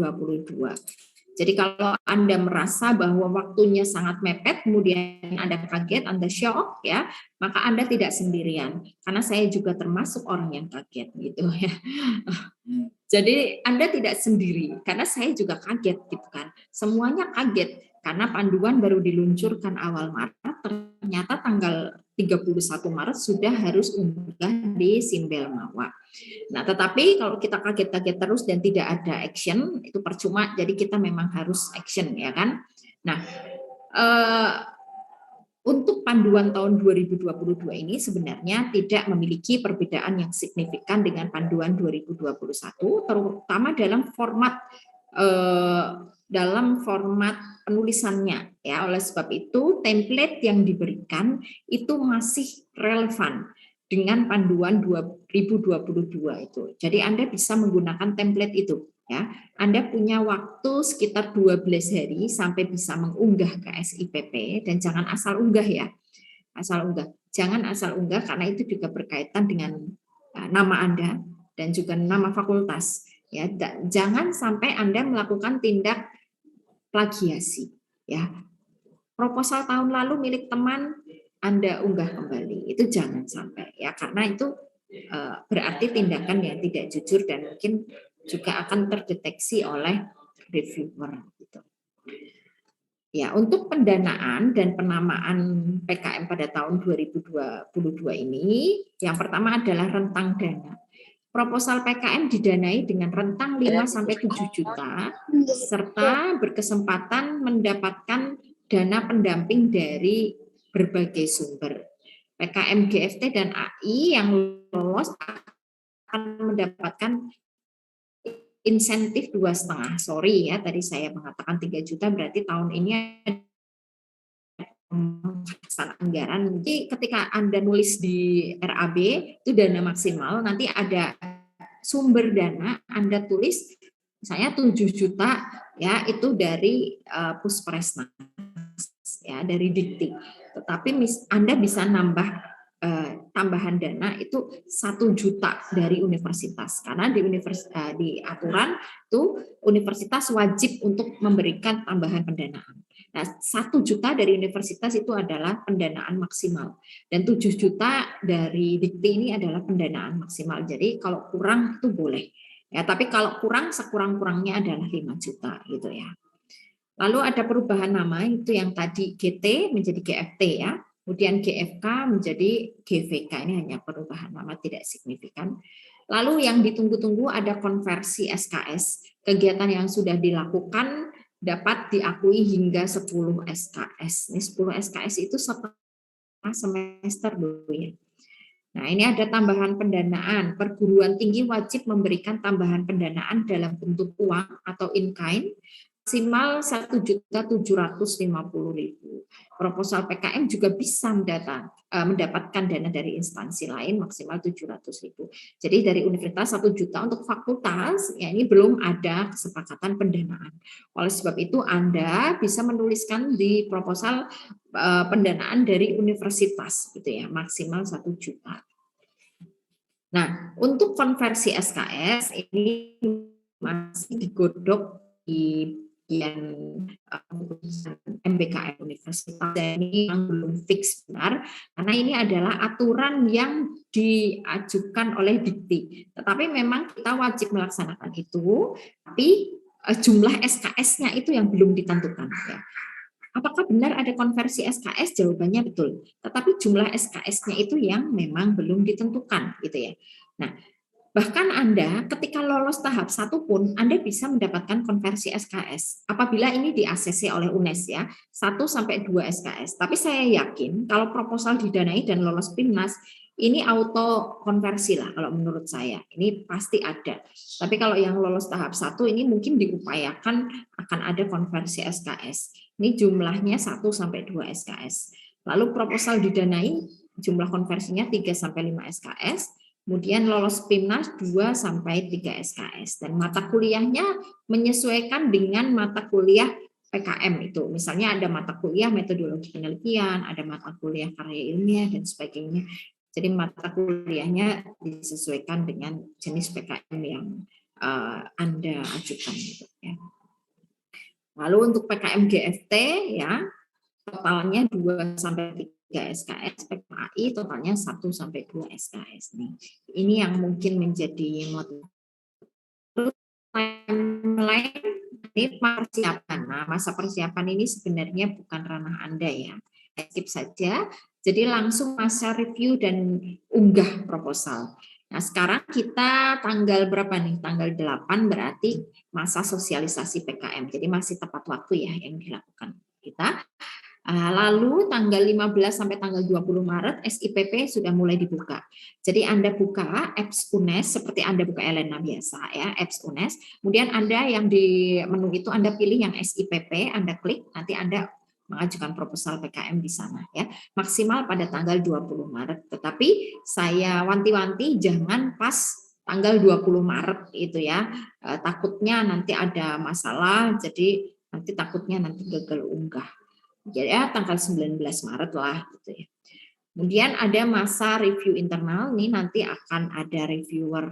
Jadi kalau Anda merasa bahwa waktunya sangat mepet, kemudian Anda kaget, Anda shock ya, maka Anda tidak sendirian. Karena saya juga termasuk orang yang kaget gitu ya. Jadi Anda tidak sendiri, karena saya juga kaget gitu kan. Semuanya kaget karena panduan baru diluncurkan awal Maret, ternyata tanggal 31 Maret sudah harus unggah di Simbel Mawa. Nah, tetapi kalau kita kaget-kaget terus dan tidak ada action, itu percuma. Jadi kita memang harus action ya kan. Nah, untuk panduan tahun 2022 ini sebenarnya tidak memiliki perbedaan yang signifikan dengan panduan 2021, terutama dalam format penulisannya ya. Oleh sebab itu template yang diberikan itu masih relevan dengan panduan 2022 itu. Jadi Anda bisa menggunakan template itu ya. Anda punya waktu sekitar 12 hari sampai bisa mengunggah ke SIPP, dan jangan asal unggah ya. Asal unggah. Jangan asal unggah karena itu juga berkaitan dengan nama Anda dan juga nama fakultas ya. Jangan sampai Anda melakukan tindak plagiasi ya. Proposal tahun lalu milik teman Anda unggah kembali. Itu jangan sampai ya, karena itu berarti tindakan yang tidak jujur dan mungkin juga akan terdeteksi oleh reviewer gitu. Ya, untuk pendanaan dan penamaan PKM pada tahun 2022 ini, yang pertama adalah rentang dana. Proposal PKM didanai dengan rentang 5 sampai 7 juta serta berkesempatan mendapatkan dana pendamping dari berbagai sumber. PKM GFT dan AI yang lolos akan mendapatkan insentif 2,5. Sorry ya, tadi saya mengatakan 3 juta, berarti tahun ini anggaran. Nanti ketika Anda nulis di RAB itu dana maksimal, nanti ada sumber dana Anda tulis misalnya 7 juta ya, itu dari Puspresnas ya, dari Dikti. Tetapi Anda bisa nambah tambahan dana itu 1 juta dari universitas, karena di aturan itu universitas wajib untuk memberikan tambahan pendanaan. Nah, 1 juta dari universitas itu adalah pendanaan maksimal dan 7 juta dari Dikti ini adalah pendanaan maksimal. Jadi kalau kurang itu boleh ya, tapi kalau kurang sekurang-kurangnya adalah 5 juta gitu ya. Lalu ada perubahan nama, itu yang tadi GT menjadi GFT ya. Kemudian GFK menjadi GVK, ini hanya perubahan nama tidak signifikan. Lalu yang ditunggu-tunggu ada konversi SKS. Kegiatan yang sudah dilakukan dapat diakui hingga 10 SKS. Ini 10 SKS itu setengah semester dulu ya. Nah, ini ada tambahan pendanaan. Perguruan tinggi wajib memberikan tambahan pendanaan dalam bentuk uang atau in-kind maksimal 1.750.000. Proposal PKM juga bisa mendapatkan dana dari instansi lain maksimal 700.000. Jadi dari universitas 1 juta, untuk fakultas ya ini belum ada kesepakatan pendanaan. Oleh sebab itu Anda bisa menuliskan di proposal pendanaan dari universitas gitu ya, maksimal 1 juta. Nah, untuk konversi SKS ini masih digodok di bagian keputusan MBKM universitas, dan ini yang belum fix benar karena ini adalah aturan yang diajukan oleh Dikti. Tetapi memang kita wajib melaksanakan itu, tapi jumlah SKS-nya itu yang belum ditentukan ya. Apakah benar ada konversi SKS? Jawabannya betul. Tetapi jumlah SKS-nya itu yang memang belum ditentukan gitu ya. Nah, bahkan Anda ketika lolos tahap 1 pun Anda bisa mendapatkan konversi SKS apabila ini di-ACC oleh UNES ya, 1 sampai 2 SKS. Tapi saya yakin kalau proposal didanai dan lolos PIMNAS ini auto konversi lah kalau menurut saya. Ini pasti ada. Tapi kalau yang lolos tahap 1 ini mungkin diupayakan akan ada konversi SKS. Ini jumlahnya 1 sampai 2 SKS. Lalu proposal didanai jumlah konversinya 3 sampai 5 SKS. Kemudian lolos PIMNAS 2 sampai 3 SKS, dan mata kuliahnya menyesuaikan dengan mata kuliah PKM itu. Misalnya ada mata kuliah metodologi penelitian, ada mata kuliah karya ilmiah dan sebagainya. Jadi mata kuliahnya disesuaikan dengan jenis PKM yang Anda ajukan gitu ya. Lalu untuk PKM GFT ya totalnya 2 sampai 3 SKS, PKAI totalnya 1 sampai 2 SKS nih. Ini yang mungkin menjadi motivasi. Timeline ini persiapan. Nah, masa persiapan ini sebenarnya bukan ranah Anda ya. Skip saja. Jadi langsung masa review dan unggah proposal. Nah, sekarang kita tanggal berapa nih? Tanggal 8 berarti masa sosialisasi PKM. Jadi masih tepat waktu ya yang dilakukan kita. Lalu tanggal 15 sampai tanggal 20 Maret SIPP sudah mulai dibuka. Jadi Anda buka apps UNES seperti Anda buka Elena biasa ya, apps UNES. Kemudian Anda yang di menu itu Anda pilih yang SIPP, Anda klik, nanti Anda mengajukan proposal PKM di sana ya. Maksimal pada tanggal 20 Maret. Tetapi saya wanti-wanti jangan pas tanggal 20 Maret itu ya. Takutnya nanti ada masalah, jadi nanti takutnya nanti gagal unggah. Jadi ya tanggal 19 Maret lah gitu ya. Kemudian ada masa review internal, nih nanti akan ada reviewer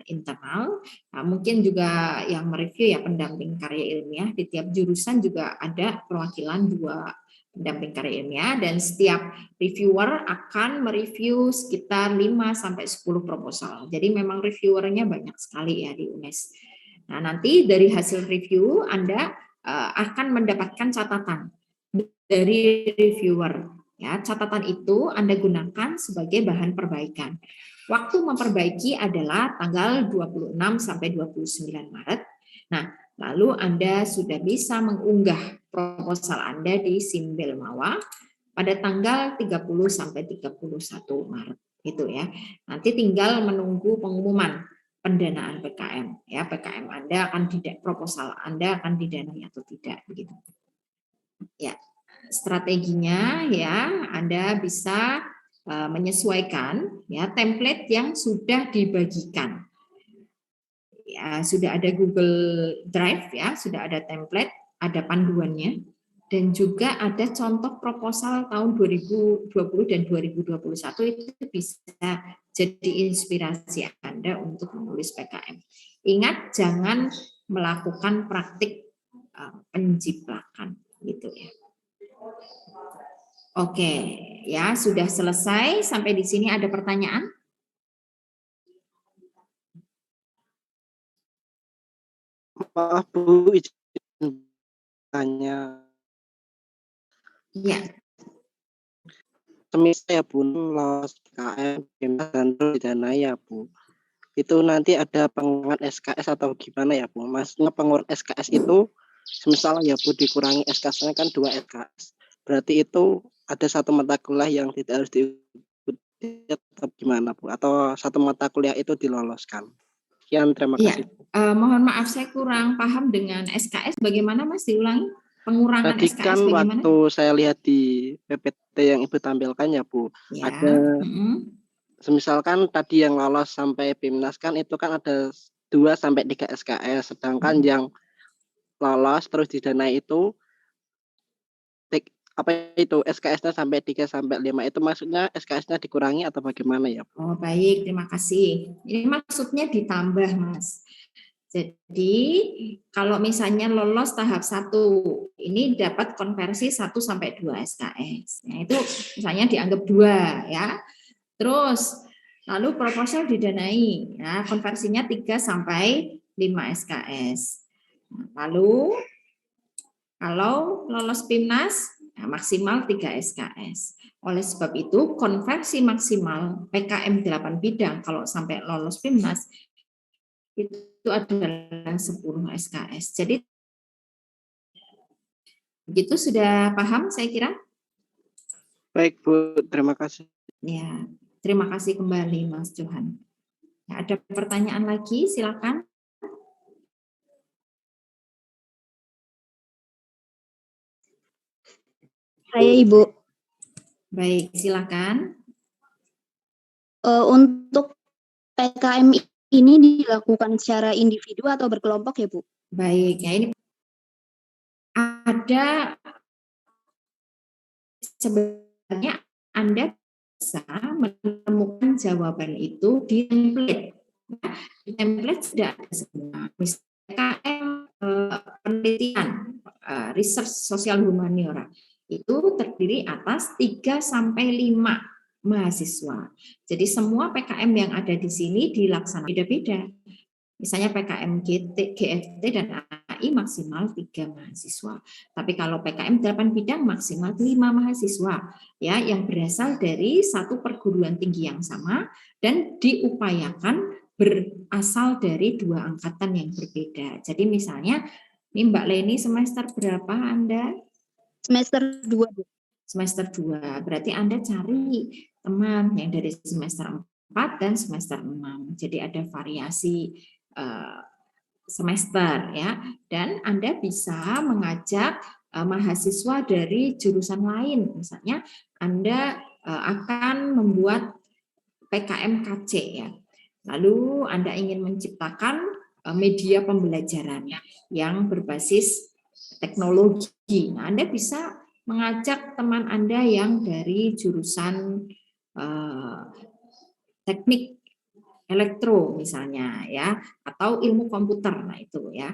internal. Nah, mungkin juga yang mereview ya pendamping karya ilmiah, di tiap jurusan juga ada perwakilan 2 pendamping karya ilmiah, dan setiap reviewer akan mereview sekitar 5 sampai 10 proposal. Jadi memang reviewernya banyak sekali ya di UNES. Nah, nanti dari hasil review Anda akan mendapatkan catatan dari reviewer. Ya, catatan itu Anda gunakan sebagai bahan perbaikan. Waktu memperbaiki adalah tanggal 26 sampai 29 Maret. Nah, lalu Anda sudah bisa mengunggah proposal Anda di Simbel Mawa pada tanggal 30 sampai 31 Maret. Itu ya. Nanti tinggal menunggu pengumuman pendanaan PKM. Ya, PKM Anda akan proposal Anda akan didanai atau tidak begitu. Ya. Strateginya ya Anda bisa menyesuaikan ya template yang sudah dibagikan. Ya, sudah ada Google Drive ya, sudah ada template, ada panduannya, dan juga ada contoh proposal tahun 2020 dan 2021 itu bisa jadi inspirasi Anda untuk menulis PKM. Ingat jangan melakukan praktik penjiplakan gitu ya. Oke, ya sudah selesai. Sampai di sini ada pertanyaan? Maaf Bu, izin tanya. Ya. Semisal ya Bu, lolos PKM, dan didanai ya Bu. Itu nanti ada pengurangan SKS atau gimana ya Bu? Maksudnya pengurangan SKS itu, semisal ya Bu dikurangi SKS-nya kan 2 SKS. Berarti itu ada satu mata kuliah yang tidak harus diikuti atau gimana Bu? Atau satu mata kuliah itu diloloskan? Sekian, terima kasih. Mohon maaf saya kurang paham dengan SKS. Bagaimana Mas diulangi? Pengurangan tadi SKS kan bagaimana? Waktu saya lihat di PPT yang Ibu tampilkan ya Bu, Ya. ada semisalkan tadi yang lolos sampai PIMNAS kan itu kan ada 2 sampai 3 SKS, sedangkan yang lolos terus didanai itu apa itu SKS-nya sampai 3 sampai 5 itu maksudnya SKS-nya dikurangi atau bagaimana ya Bu? Oh baik, terima kasih. Ini maksudnya ditambah Mas. Jadi kalau misalnya lolos tahap 1, ini dapat konversi 1 sampai 2 SKS. Nah, itu misalnya dianggap 2 ya. Terus lalu proposal didanai, ya, konversinya 3 sampai 5 SKS. Nah, lalu kalau lolos PIMNAS ya, maksimal 3 SKS. Oleh sebab itu konversi maksimal PKM 8 bidang kalau sampai lolos PIMNAS itu adalah 10 SKS. Jadi begitu sudah paham saya kira? Baik Bu, terima kasih. Ya, terima kasih kembali Mas Johan. Ya, ada pertanyaan lagi, silakan. Saya Ibu. Baik, silakan. Untuk PKM ini dilakukan secara individu atau berkelompok ya Bu? Baik, ya ini ada sebenarnya Anda bisa menemukan jawaban itu di template. Di template sudah ada semua. Misalnya PKM penelitian research sosial humaniora itu terdiri atas 3 sampai 5 mahasiswa. Jadi semua PKM yang ada di sini dilaksanakan beda-beda. Misalnya PKM GFT dan AI maksimal 3 mahasiswa. Tapi kalau PKM 8 bidang maksimal 5 mahasiswa ya yang berasal dari satu perguruan tinggi yang sama dan diupayakan berasal dari 2 angkatan yang berbeda. Jadi misalnya ini Mbak Leni semester berapa Anda? Semester 2 Bu. Semester 2. Berarti Anda cari teman yang dari semester 4 dan semester 6. Jadi ada variasi semester ya, dan Anda bisa mengajak mahasiswa dari jurusan lain. Misalnya Anda akan membuat PKM KC ya. Lalu Anda ingin menciptakan media pembelajaran yang berbasis teknologi. Nah, Anda bisa mengajak teman Anda yang dari jurusan teknik elektro misalnya ya, atau ilmu komputer. Nah, itu ya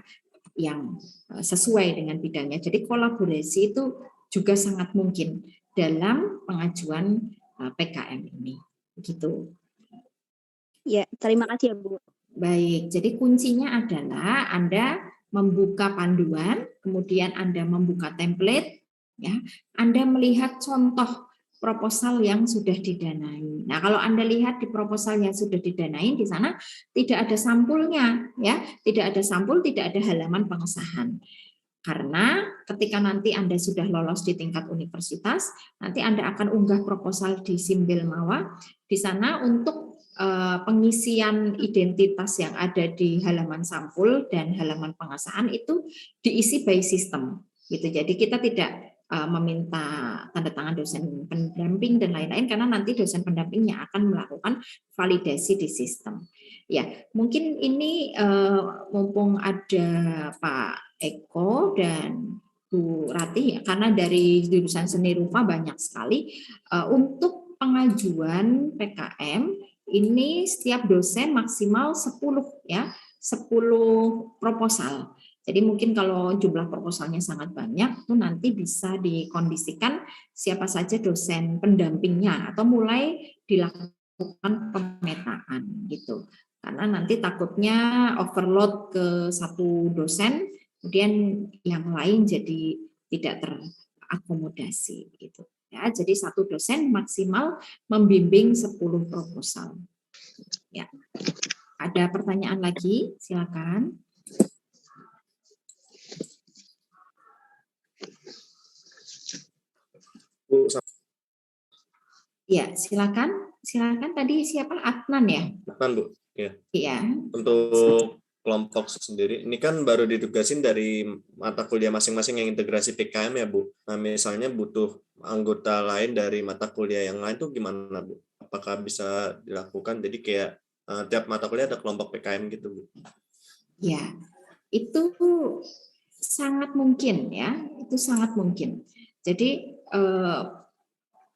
yang sesuai dengan bidangnya. Jadi kolaborasi itu juga sangat mungkin dalam pengajuan PKM ini. Begitu. Ya, terima kasih ya Bu. Baik, jadi kuncinya adalah Anda membuka panduan, kemudian Anda membuka template, ya, Anda melihat contoh proposal yang sudah didanai. Nah, kalau Anda lihat di proposal yang sudah didanai di sana tidak ada sampulnya, ya, tidak ada sampul, tidak ada halaman pengesahan. Karena ketika nanti Anda sudah lolos di tingkat universitas, nanti Anda akan unggah proposal di Simbel Mawa. Di sana untuk pengisian identitas yang ada di halaman sampul dan halaman pengesahan itu diisi by system. Gitu. Jadi kita tidak meminta tanda tangan dosen pendamping dan lain-lain karena nanti dosen pendampingnya akan melakukan validasi di sistem. Ya, mungkin ini mumpung ada Pak Eko dan Bu Ratih, karena dari jurusan seni rupa banyak sekali. Untuk pengajuan PKM ini setiap dosen maksimal 10 ya, 10 proposal. Jadi mungkin kalau jumlah proposalnya sangat banyak, itu nanti bisa dikondisikan siapa saja dosen pendampingnya atau mulai dilakukan pemetaan gitu. Karena nanti takutnya overload ke satu dosen, kemudian yang lain jadi tidak terakomodasi gitu. Ya, jadi satu dosen maksimal membimbing 10 proposal. Ya. Ada pertanyaan lagi? Silakan. Bu, Ya, silakan. Silakan tadi siapa? Adnan ya? Adnan, Bu. Ya. Iya. Untuk kelompok sendiri, ini kan baru ditugasin dari mata kuliah masing-masing yang integrasi PKM ya, Bu. Nah, misalnya butuh anggota lain dari mata kuliah yang lain tuh gimana, Bu? Apakah bisa dilakukan? Jadi kayak tiap mata kuliah ada kelompok PKM gitu, Bu. Ya, itu sangat mungkin ya, itu sangat mungkin. Jadi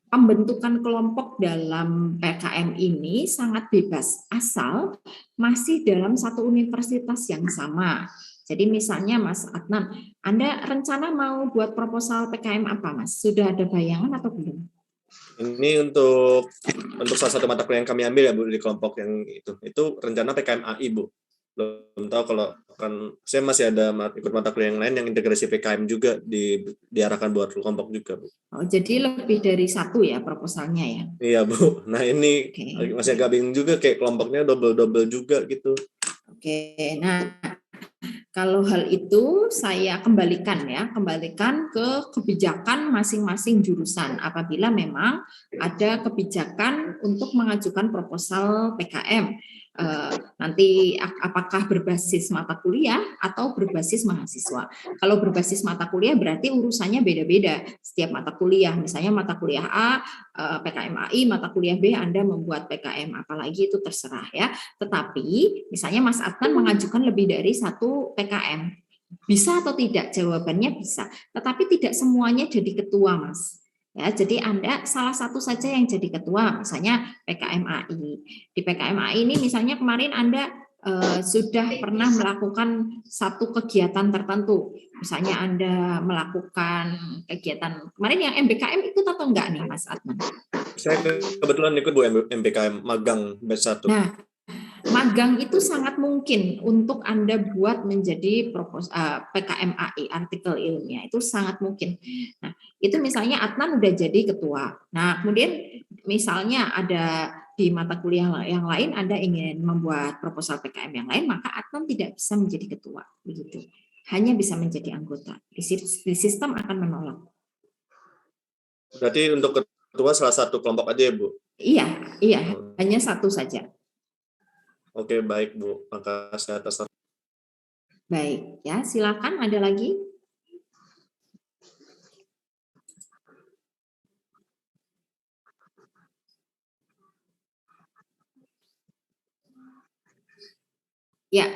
pembentukan kelompok dalam PKM ini sangat bebas, asal masih dalam satu universitas yang sama. Jadi misalnya Mas Adnan, Anda rencana mau buat proposal PKM apa, Mas? Sudah ada bayangan atau belum? Ini untuk salah satu mata kuliah yang kami ambil ya Bu di kelompok yang itu rencana PKM AI Bu. Belum tahu kalau kan saya masih ada ikut mata kuliah yang lain yang integrasi PKM juga diarahkan buat kelompok juga Bu. Oh, jadi lebih dari satu ya proposalnya ya? Iya Bu. Nah ini masih agak bingung juga kayak kelompoknya double juga gitu. Oke, nah kalau hal itu saya kembalikan ke kebijakan masing-masing jurusan. Apabila memang ada kebijakan untuk mengajukan proposal PKM, nanti apakah berbasis mata kuliah atau berbasis mahasiswa. Kalau berbasis mata kuliah berarti urusannya beda-beda setiap mata kuliah. Misalnya mata kuliah A, PKM AI, mata kuliah B Anda membuat PKM apalagi itu terserah ya. Tetapi misalnya Mas Adnan mengajukan lebih dari satu PKM. Bisa atau tidak? Jawabannya bisa. Tetapi tidak semuanya jadi ketua, Mas. Ya, jadi Anda salah satu saja yang jadi ketua, misalnya PKM AI. Di PKM AI ini misalnya kemarin Anda sudah pernah melakukan satu kegiatan tertentu. Misalnya Anda melakukan kegiatan, kemarin yang MBKM ikut atau enggak nih Mas Adnan? Saya kebetulan ikut Bu MBKM, magang batch 1. Nah, magang itu sangat mungkin untuk Anda buat menjadi PKM AI, artikel ilmiah, itu sangat mungkin. Nah, itu misalnya Adnan udah jadi ketua. Nah, kemudian misalnya ada di mata kuliah yang lain Anda ingin membuat proposal PKM yang lain, maka Adnan tidak bisa menjadi ketua, begitu. Hanya bisa menjadi anggota. Di sistem akan menolak. Berarti untuk ketua salah satu kelompok aja ya, Bu? Iya, hanya satu saja. Oke, baik Bu. Makasih atas. Baik, ya silakan ada lagi. Ya,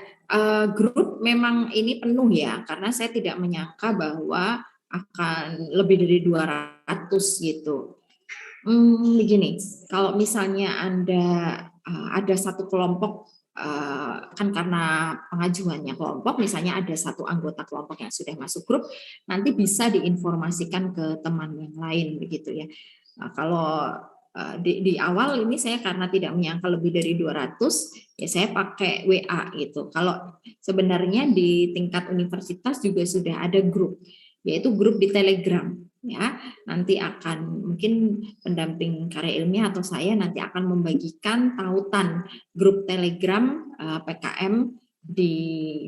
grup memang ini penuh ya, karena saya tidak menyangka bahwa akan lebih dari 200 gitu. Begini, kalau misalnya Anda ada satu kelompok, kan karena pengajuannya kelompok, misalnya ada satu anggota kelompok yang sudah masuk grup, nanti bisa diinformasikan ke teman yang lain begitu ya. Nah, kalau di awal ini saya karena tidak menyangka lebih dari 200, ya saya pakai WA gitu. Kalau sebenarnya di tingkat universitas juga sudah ada grup, yaitu grup di Telegram. Ya, nanti akan mungkin pendamping karya ilmiah atau saya nanti akan membagikan tautan grup Telegram PKM di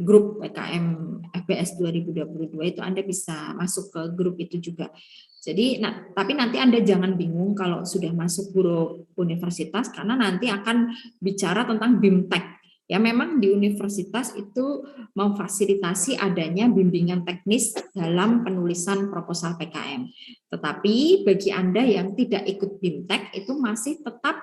grup PKM FBS 2022 itu Anda bisa masuk ke grup itu juga. Jadi, tapi nanti Anda jangan bingung kalau sudah masuk grup universitas karena nanti akan bicara tentang BIMTEK. Ya memang di universitas itu memfasilitasi adanya bimbingan teknis dalam penulisan proposal PKM. Tetapi bagi Anda yang tidak ikut BIMTEK itu masih tetap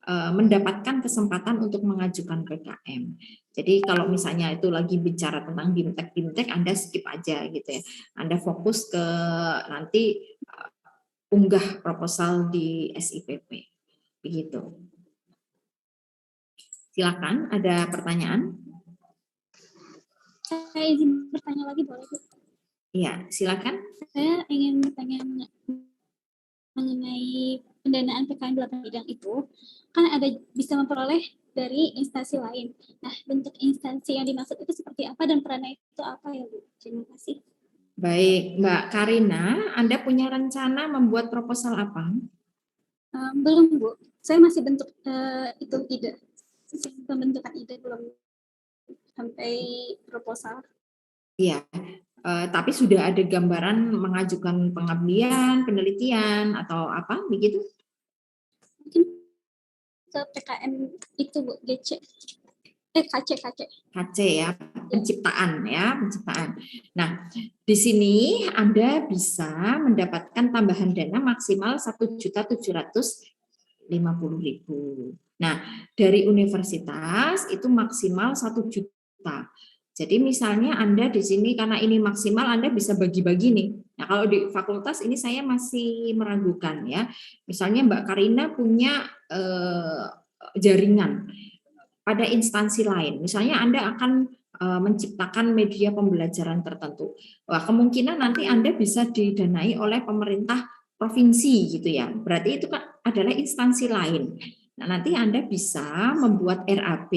mendapatkan kesempatan untuk mengajukan PKM. Jadi kalau misalnya itu lagi bicara tentang BIMTEK Anda skip aja gitu ya. Anda fokus ke nanti unggah proposal di SIPP. Begitu. Silakan, ada pertanyaan? Saya izin bertanya lagi boleh Bu? Iya, silakan. Saya ingin bertanya mengenai pendanaan PKM 8 bidang itu, kan ada bisa memperoleh dari instansi lain. Nah, bentuk instansi yang dimaksud itu seperti apa dan perannya itu apa ya Bu? Terima kasih. Baik, Mbak Karina, Anda punya rencana membuat proposal apa? Belum Bu, saya masih bentuk itu ide. Pembentukan ide belum sampai proposal. Iya, tapi sudah ada gambaran mengajukan pengabdian, penelitian, atau apa begitu? Mungkin ke PKM itu Bu, KC ya, penciptaan ya, penciptaan. Nah, di sini Anda bisa mendapatkan tambahan dana maksimal 1.750.000. Nah, dari universitas itu maksimal 1 juta. Jadi misalnya Anda di sini karena ini maksimal Anda bisa bagi-bagi nih. Nah, kalau di fakultas ini saya masih meragukan ya. Misalnya Mbak Karina punya jaringan pada instansi lain. Misalnya Anda akan menciptakan media pembelajaran tertentu. Wah, kemungkinan nanti Anda bisa didanai oleh pemerintah provinsi gitu ya. Berarti itu kan adalah instansi lain. Nah, nanti Anda bisa membuat RAB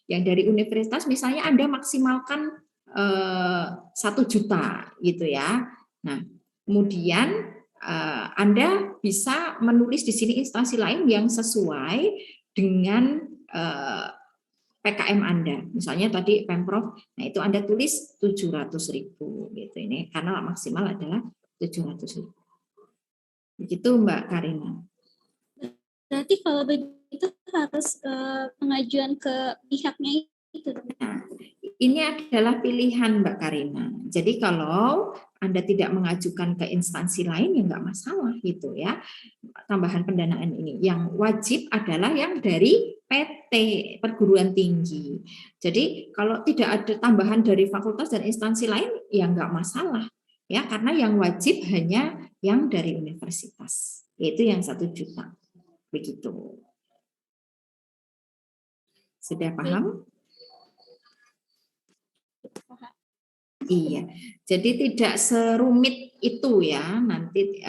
yang dari universitas, misalnya Anda maksimalkan 1 juta gitu ya. Nah, kemudian Anda bisa menulis di sini instansi lain yang sesuai dengan PKM Anda. Misalnya tadi Pemprov, nah itu Anda tulis 700.000 gitu ini karena maksimal adalah 700.000. Begitu Mbak Karina. Berarti kalau begitu harus pengajuan ke pihaknya itu. Nah, ini adalah pilihan Mbak Karina. Jadi kalau Anda tidak mengajukan ke instansi lain ya nggak masalah gitu ya. Tambahan pendanaan ini yang wajib adalah yang dari PT perguruan tinggi. Jadi kalau tidak ada tambahan dari fakultas dan instansi lain ya nggak masalah ya, karena yang wajib hanya yang dari universitas, yaitu yang 1 juta. Begitu. Sudah paham? Iya, jadi tidak serumit itu ya, nanti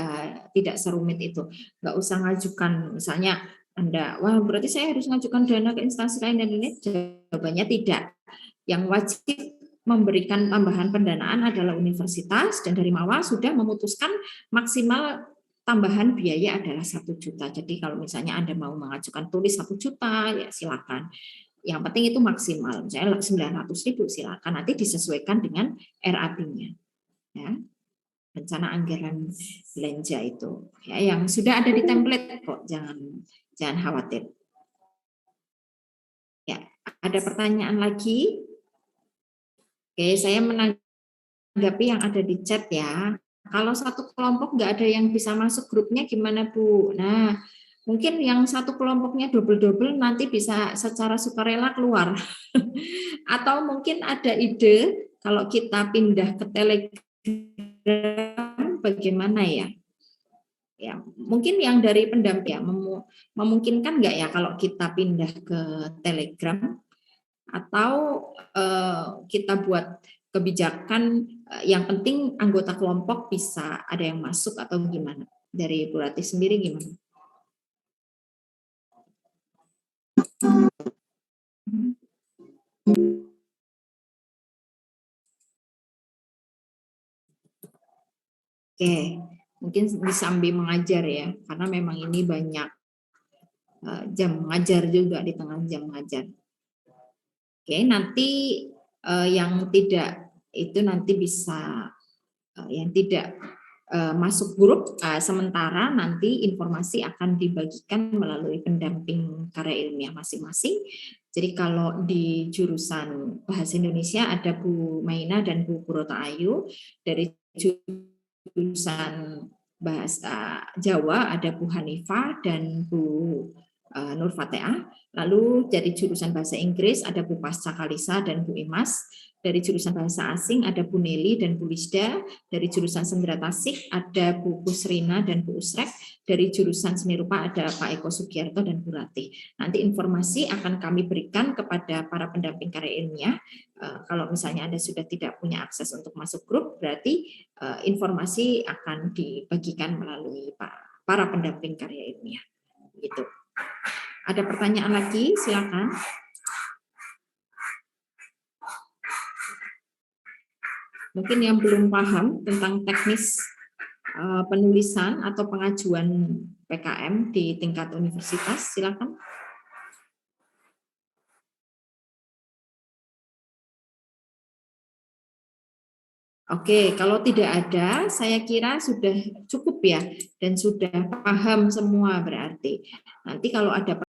tidak serumit itu. Nggak usah ngajukan, misalnya Anda, wah berarti saya harus ngajukan dana ke instansi lain dan ini, jawabannya tidak. Yang wajib memberikan tambahan pendanaan adalah universitas, dan dari Mawa sudah memutuskan maksimal tambahan biaya adalah 1 juta. Jadi kalau misalnya Anda mau mengajukan tulis 1 juta, ya silakan. Yang penting itu maksimal, misalnya 900.000 silakan, nanti disesuaikan dengan RAB-nya, ya, rencana anggaran belanja itu, ya, yang sudah ada di template kok, jangan khawatir. Ya, ada pertanyaan lagi? Oke, saya menanggapi yang ada di chat ya. Kalau satu kelompok nggak ada yang bisa masuk grupnya gimana Bu? Nah, mungkin yang satu kelompoknya double-double nanti bisa secara sukarela keluar. Atau mungkin ada ide kalau kita pindah ke Telegram bagaimana ya? Ya, mungkin yang dari pendamping ya, memungkinkan nggak ya kalau kita pindah ke Telegram, atau kita buat kebijakan yang penting anggota kelompok bisa ada yang masuk atau gimana? Dari Bu Ratih sendiri gimana? Oke, mungkin disambi mengajar ya, karena memang ini banyak jam mengajar juga di tengah jam mengajar. Oke, nanti yang tidak itu nanti bisa yang tidak masuk grup sementara nanti informasi akan dibagikan melalui pendamping karya ilmiah masing-masing. Jadi kalau di jurusan Bahasa Indonesia ada Bu Maina dan Bu Purota Ayu, dari jurusan Bahasa Jawa ada Bu Hanifah dan Bu Nur Fateah. Lalu dari jurusan Bahasa Inggris ada Bu Pasca Kalisa dan Bu Imas. Dari jurusan Bahasa Asing ada Bu Neli dan Bu Lisda. Dari jurusan Sendera Tasik ada Bu Kusrina dan Bu Usrek. Dari jurusan Seni Rupa ada Pak Eko Sugiarto dan Bu Ratih. Nanti informasi akan kami berikan kepada para pendamping karya ilmiah. Kalau misalnya Anda sudah tidak punya akses untuk masuk grup, berarti informasi akan dibagikan melalui para pendamping karya ilmiah. Gitu. Ada pertanyaan lagi? Silakan. Mungkin yang belum paham tentang teknis penulisan atau pengajuan PKM di tingkat universitas, silakan. Oke, kalau tidak ada, saya kira sudah cukup ya, dan sudah paham semua berarti. Nanti kalau ada